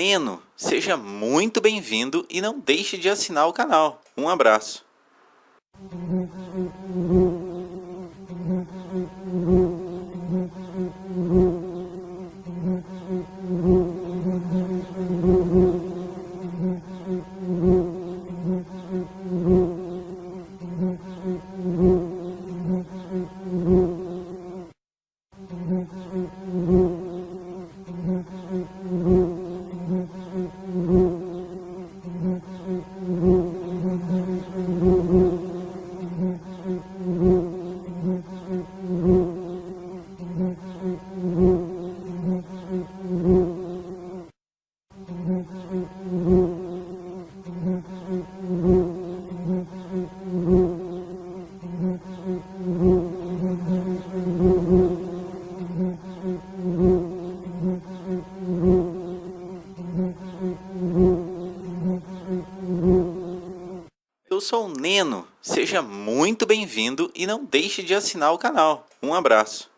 Neno, seja muito bem-vindo e não deixe de assinar o canal. Um abraço. Eu sou o Neno, seja muito bem-vindo e não deixe de assinar o canal. Um abraço.